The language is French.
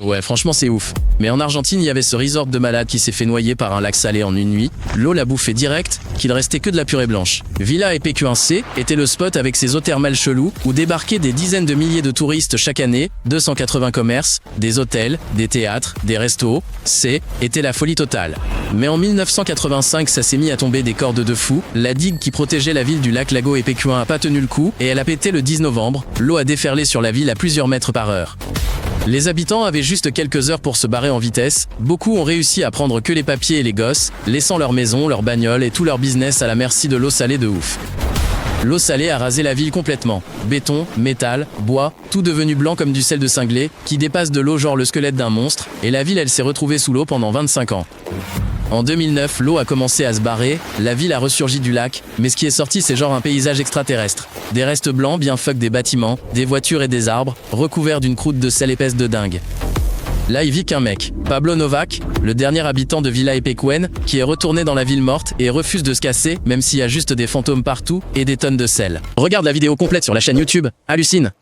Ouais, franchement, c'est ouf. Mais en Argentine, il y avait ce resort de malade qui s'est fait noyer par un lac salé en une nuit. L'eau l'a bouffé direct, qu'il restait que de la purée blanche. Villa EPQ1C était le spot avec ses eaux thermales chelous où débarquaient des dizaines de milliers de touristes chaque année, 280 commerces, des hôtels, des théâtres, des restos. Était la folie totale. Mais en 1985, ça s'est mis à tomber des cordes de fou. La digue qui protégeait la ville du lac Lago EPQ1 a pas tenu le coup et elle a pété le 10 novembre. L'eau a déferlé sur la ville à plusieurs mètres par heure. Les habitants avaient juste quelques heures pour se barrer en vitesse. Beaucoup ont réussi à prendre que les papiers et les gosses, laissant leur maison, leur bagnole et tout leur business à la merci de l'eau salée de ouf. L'eau salée a rasé la ville complètement. Béton, métal, bois, tout devenu blanc comme du sel de cinglé, qui dépasse de l'eau genre le squelette d'un monstre, et la ville elle s'est retrouvée sous l'eau pendant 25 ans. En 2009, l'eau a commencé à se barrer, la ville a ressurgi du lac, mais ce qui est sorti c'est genre un paysage extraterrestre. Des restes blancs bien fuck des bâtiments, des voitures et des arbres, recouverts d'une croûte de sel épaisse de dingue. Là il vit qu'un mec, Pablo Novak, le dernier habitant de Villa EPQ1, qui est retourné dans la ville morte et refuse de se casser, même s'il y a juste des fantômes partout et des tonnes de sel. Regarde la vidéo complète sur la chaîne YouTube, hallucine!